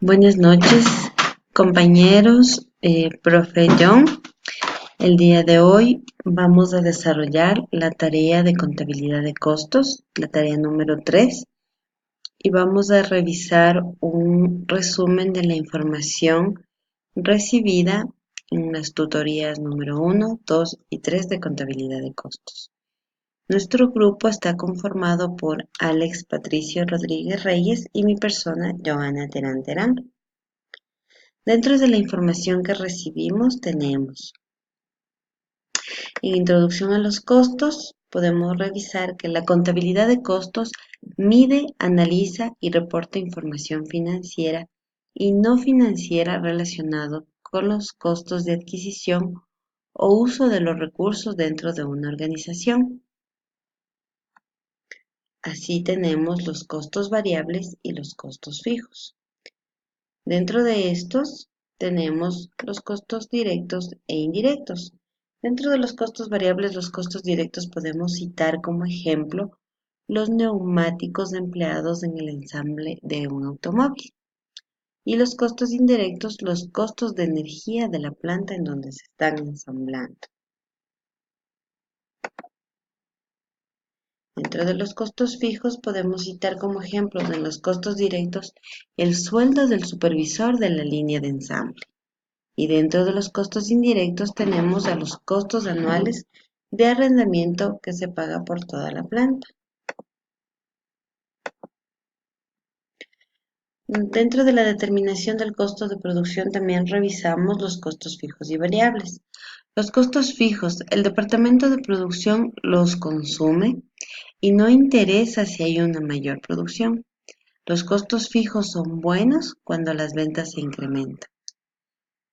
Buenas noches, compañeros, profe John. El día de hoy vamos a desarrollar la tarea de contabilidad de costos, la tarea número 3, y vamos a revisar un resumen de la información recibida en las tutorías número 1, 2 y 3 de contabilidad de costos. Nuestro grupo está conformado por Alex Patricio Rodríguez Reyes y mi persona, Joana Terán Terán. Dentro de la información que recibimos tenemos, en introducción a los costos, podemos revisar que la contabilidad de costos mide, analiza y reporta información financiera y no financiera relacionado con los costos de adquisición o uso de los recursos dentro de una organización. Así tenemos los costos variables y los costos fijos. Dentro de estos tenemos los costos directos e indirectos. Dentro de los costos variables, los costos directos podemos citar como ejemplo los neumáticos empleados en el ensamble de un automóvil. Y los costos indirectos, los costos de energía de la planta en donde se están ensamblando. Dentro de los costos fijos podemos citar como ejemplos en los costos directos el sueldo del supervisor de la línea de ensamble. Y dentro de los costos indirectos tenemos a los costos anuales de arrendamiento que se paga por toda la planta. Dentro de la determinación del costo de producción también revisamos los costos fijos y variables. Los costos fijos, el departamento de producción los consume y no interesa si hay una mayor producción. Los costos fijos son buenos cuando las ventas se incrementan.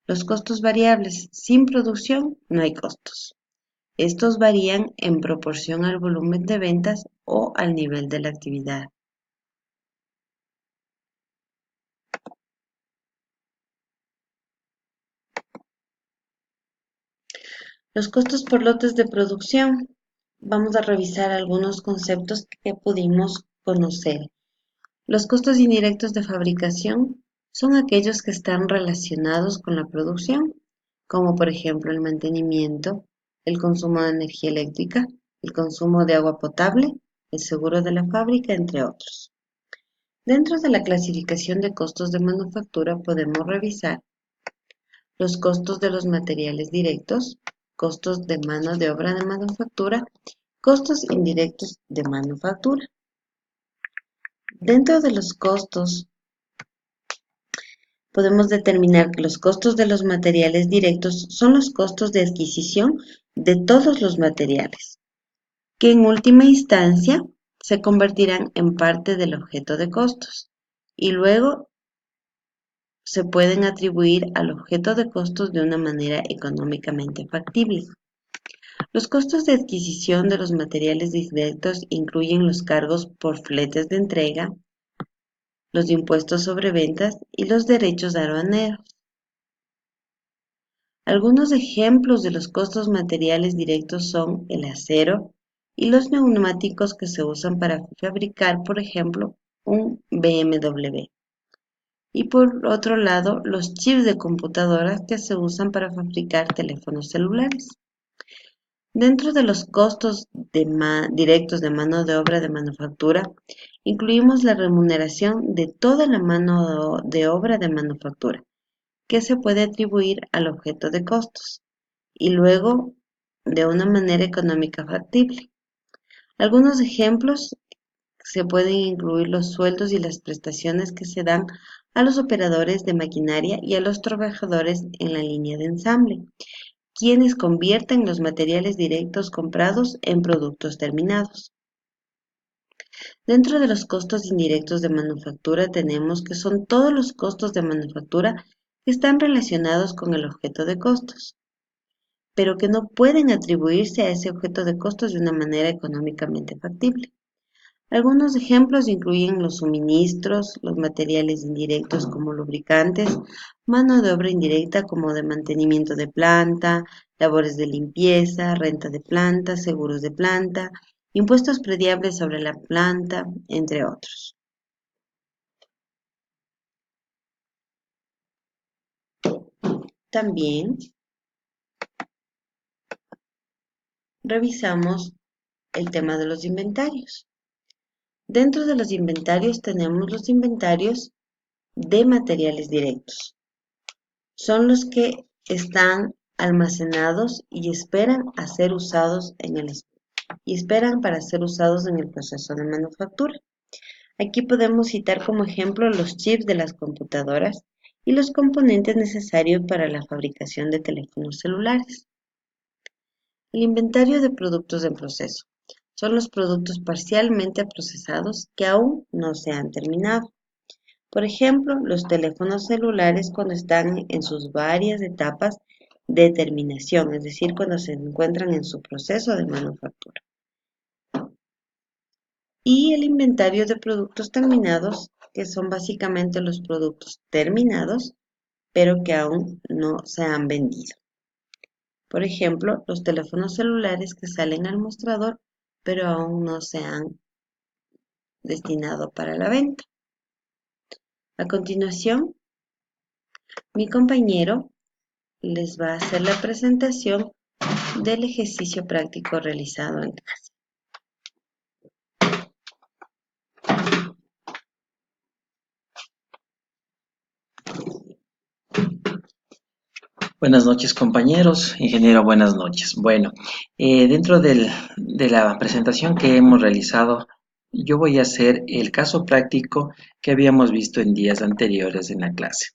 Los costos variables, sin producción no hay costos. Estos varían en proporción al volumen de ventas o al nivel de la actividad. Los costos por lotes de producción. Vamos a revisar algunos conceptos que pudimos conocer. Los costos indirectos de fabricación son aquellos que están relacionados con la producción, como por ejemplo el mantenimiento, el consumo de energía eléctrica, el consumo de agua potable, el seguro de la fábrica, entre otros. Dentro de la clasificación de costos de manufactura podemos revisar los costos de los materiales directos, costos de mano de obra de manufactura, costos indirectos de manufactura. Dentro de los costos podemos determinar que los costos de los materiales directos son los costos de adquisición de todos los materiales, que en última instancia se convertirán en parte del objeto de costos y luego se pueden atribuir al objeto de costos de una manera económicamente factible. Los costos de adquisición de los materiales directos incluyen los cargos por fletes de entrega, los impuestos sobre ventas y los derechos aduaneros. Algunos ejemplos de los costos materiales directos son el acero y los neumáticos que se usan para fabricar, por ejemplo, un BMW. Y por otro lado, los chips de computadoras que se usan para fabricar teléfonos celulares. Dentro de los costos directos de mano de obra de manufactura, incluimos la remuneración de toda la mano de obra de manufactura, que se puede atribuir al objeto de costos, y luego de una manera económica factible. Algunos ejemplos se pueden incluir los sueldos y las prestaciones que se dan a los operadores de maquinaria y a los trabajadores en la línea de ensamble, quienes convierten los materiales directos comprados en productos terminados. Dentro de los costos indirectos de manufactura tenemos que son todos los costos de manufactura que están relacionados con el objeto de costos, pero que no pueden atribuirse a ese objeto de costos de una manera económicamente factible. Algunos ejemplos incluyen los suministros, los materiales indirectos como lubricantes, mano de obra indirecta como de mantenimiento de planta, labores de limpieza, renta de planta, seguros de planta, impuestos prediables sobre la planta, entre otros. También revisamos el tema de los inventarios. Dentro de los inventarios tenemos los inventarios de materiales directos. Son los que están almacenados y esperan para ser usados en el proceso de manufactura. Aquí podemos citar como ejemplo los chips de las computadoras y los componentes necesarios para la fabricación de teléfonos celulares. El inventario de productos en proceso son los productos parcialmente procesados que aún no se han terminado. Por ejemplo, los teléfonos celulares cuando están en sus varias etapas de terminación, es decir, cuando se encuentran en su proceso de manufactura. Y el inventario de productos terminados, que son básicamente los productos terminados, pero que aún no se han vendido. Por ejemplo, los teléfonos celulares que salen al mostrador, pero aún no se han destinado para la venta. A continuación, mi compañero les va a hacer la presentación del ejercicio práctico realizado en clase. Buenas noches, compañeros. Ingeniero, buenas noches. Bueno, dentro de la presentación que hemos realizado, yo voy a hacer el caso práctico que habíamos visto en días anteriores en la clase.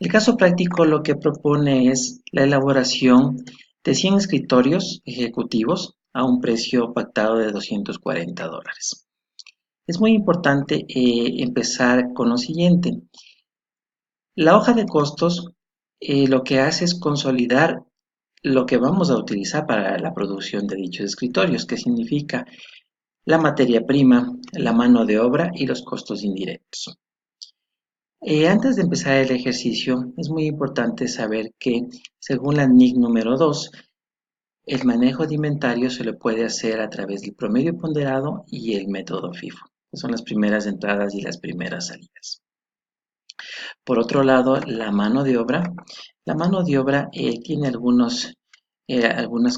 El caso práctico lo que propone es la elaboración de 100 escritorios ejecutivos a un precio pactado de $240. Es muy importante empezar con lo siguiente. La hoja de costos lo que hace es consolidar lo que vamos a utilizar para la producción de dichos escritorios, que significa la materia prima, la mano de obra y los costos indirectos. Antes de empezar el ejercicio, es muy importante saber que, según la NIC número 2, el manejo de inventario se le puede hacer a través del promedio ponderado y el método FIFO, que son las primeras entradas y las primeras salidas. Por otro lado, la mano de obra. La mano de obra tiene algunas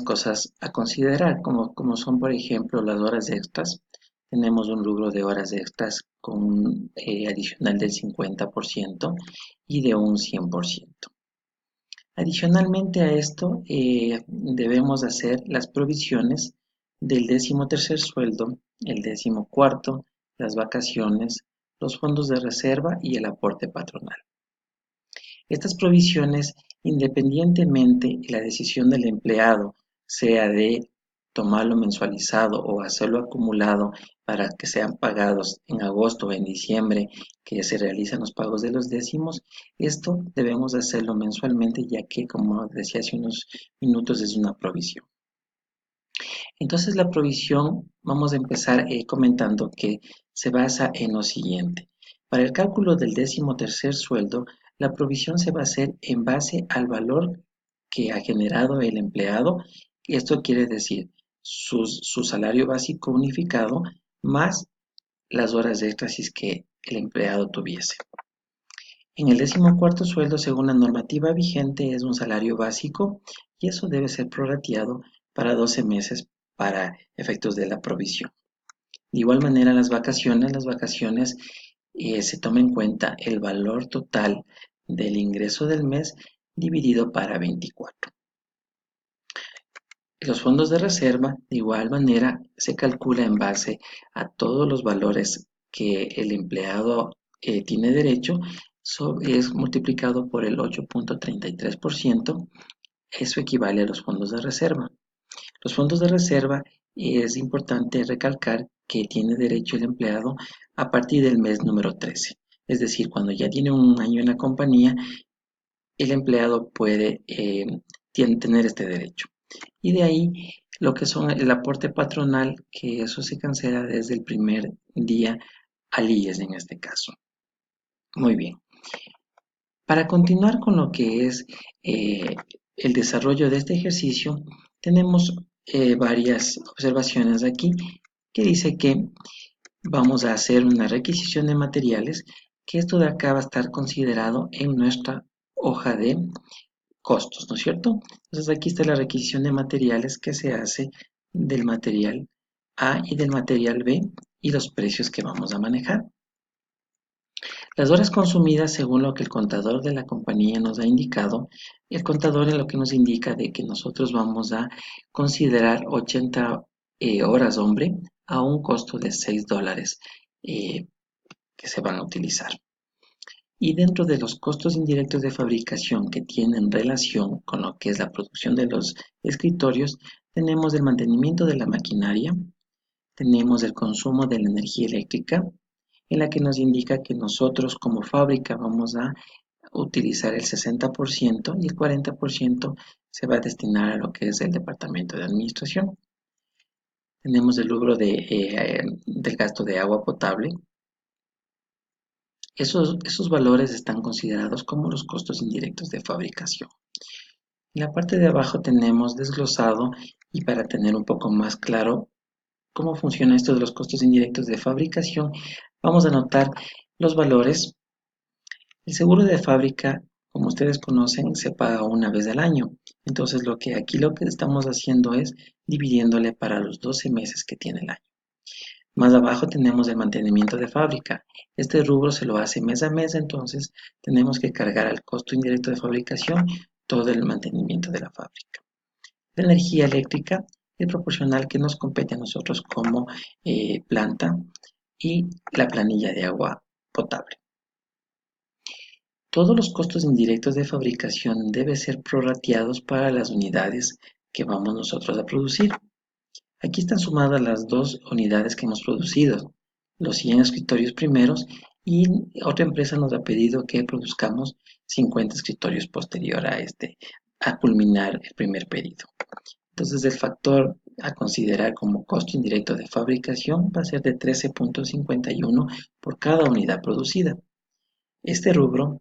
cosas a considerar, como son, por ejemplo, las horas extras. Tenemos un rubro de horas extras con un adicional del 50% y de un 100%. Adicionalmente a esto, debemos hacer las provisiones del 13º sueldo, el 14º, las vacaciones, los fondos de reserva y el aporte patronal. Estas provisiones, independientemente de la decisión del empleado, sea de tomarlo mensualizado o hacerlo acumulado para que sean pagados en agosto o en diciembre, que se realizan los pagos de los décimos, esto debemos hacerlo mensualmente, ya que, como decía hace unos minutos, es una provisión. Entonces, la provisión, vamos a empezar comentando que se basa en lo siguiente. Para el cálculo del 13º sueldo, la provisión se va a hacer en base al valor que ha generado el empleado. Esto quiere decir su salario básico unificado más las horas extras que el empleado tuviese. En el 14º sueldo, según la normativa vigente, es un salario básico y eso debe ser prorrateado para 12 meses para efectos de la provisión. De igual manera, las vacaciones se toma en cuenta el valor total del ingreso del mes dividido para 24. Los fondos de reserva, de igual manera, se calcula en base a todos los valores que el empleado tiene derecho, es multiplicado por el 8.33%, eso equivale a los fondos de reserva. Los fondos de reserva es importante recalcar que tiene derecho el empleado a partir del mes número 13. Es decir, cuando ya tiene un año en la compañía, el empleado puede tener este derecho. Y de ahí lo que son el aporte patronal, que eso se cancela desde el primer día al IES en este caso. Muy bien. Para continuar con lo que es el desarrollo de este ejercicio, tenemos varias observaciones aquí que dice que vamos a hacer una requisición de materiales, que esto de acá va a estar considerado en nuestra hoja de costos, ¿no es cierto? Entonces aquí está la requisición de materiales que se hace del material A y del material B y los precios que vamos a manejar. Las horas consumidas, según lo que el contador de la compañía nos ha indicado, el contador es lo que nos indica de que nosotros vamos a considerar 80 horas hombre a un costo de $6 que se van a utilizar. Y dentro de los costos indirectos de fabricación que tienen relación con lo que es la producción de los escritorios, tenemos el mantenimiento de la maquinaria, tenemos el consumo de la energía eléctrica, en la que nos indica que nosotros como fábrica vamos a utilizar el 60% y el 40% se va a destinar a lo que es el departamento de administración. Tenemos el rubro del gasto de agua potable. Esos valores están considerados como los costos indirectos de fabricación. En la parte de abajo tenemos desglosado y para tener un poco más claro cómo funciona esto de los costos indirectos de fabricación, vamos a anotar los valores. El seguro de fábrica, como ustedes conocen, se paga una vez al año. Entonces, lo que estamos haciendo es dividiéndole para los 12 meses que tiene el año. Más abajo tenemos el mantenimiento de fábrica. Este rubro se lo hace mes a mes, entonces tenemos que cargar al costo indirecto de fabricación todo el mantenimiento de la fábrica. La energía eléctrica es proporcional que nos compete a nosotros como planta y la planilla de agua potable. Todos los costos indirectos de fabricación deben ser prorrateados para las unidades que vamos nosotros a producir. Aquí están sumadas las dos unidades que hemos producido, los 100 escritorios primeros, y otra empresa nos ha pedido que produzcamos 50 escritorios posterior a culminar el primer pedido. Entonces el factor a considerar como costo indirecto de fabricación va a ser de 13.51 por cada unidad producida. Este rubro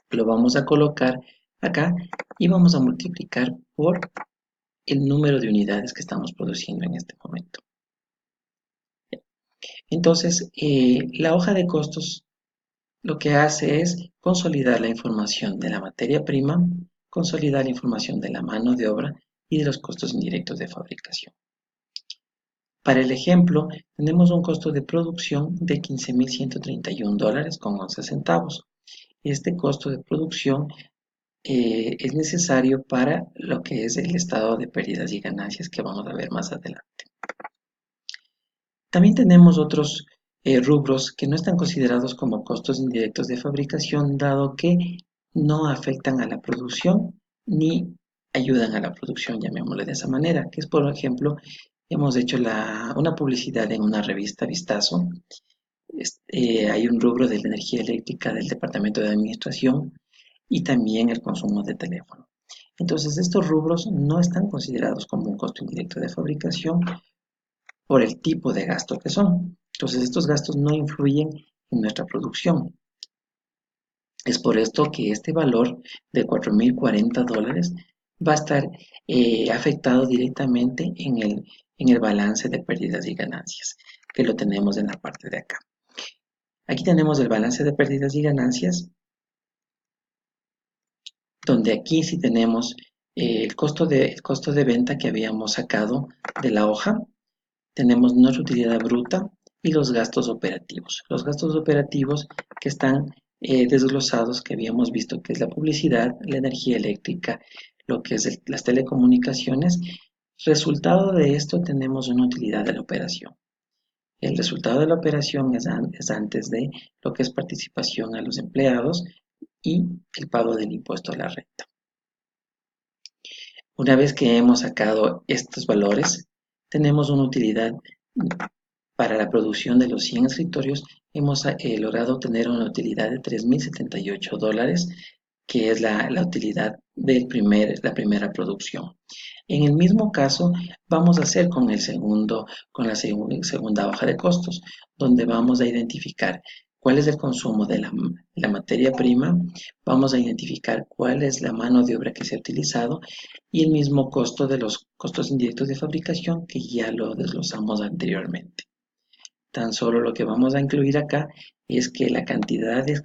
lo vamos a colocar acá y vamos a multiplicar por el número de unidades que estamos produciendo en este momento. Entonces, la hoja de costos lo que hace es consolidar la información de la materia prima, consolidar la información de la mano de obra y de los costos indirectos de fabricación. Para el ejemplo, tenemos un costo de producción de $15.131.11. Este costo de producción es necesario para lo que es el estado de pérdidas y ganancias que vamos a ver más adelante. También tenemos otros rubros que no están considerados como costos indirectos de fabricación, dado que no afectan a la producción ni ayudan a la producción, llamémosle de esa manera, que es, por ejemplo, hemos hecho una publicidad en una revista Vistazo. Hay un rubro de la energía eléctrica del departamento de administración y también el consumo de teléfono. Entonces, estos rubros no están considerados como un costo indirecto de fabricación por el tipo de gasto que son. Entonces, estos gastos no influyen en nuestra producción. Es por esto que este valor de $4.040 va a estar afectado directamente en el balance de pérdidas y ganancias, que lo tenemos en la parte de acá. Aquí tenemos el balance de pérdidas y ganancias, donde aquí sí tenemos el costo de venta que habíamos sacado de la hoja. Tenemos nuestra utilidad bruta y los gastos operativos. Los gastos operativos que están desglosados, que habíamos visto que es la publicidad, la energía eléctrica, lo que es las telecomunicaciones. Resultado de esto tenemos una utilidad de la operación. El resultado de la operación es antes de lo que es participación a los empleados y el pago del impuesto a la renta. Una vez que hemos sacado estos valores, tenemos una utilidad para la producción de los 100 escritorios. Hemos logrado obtener una utilidad de $3.078, que es la utilidad de la primera producción. En el mismo caso, vamos a hacer con la segunda hoja de costos, donde vamos a identificar cuál es el consumo de la materia prima, vamos a identificar cuál es la mano de obra que se ha utilizado y el mismo costo de los costos indirectos de fabricación que ya lo desglosamos anteriormente. Tan solo lo que vamos a incluir acá es que la cantidad de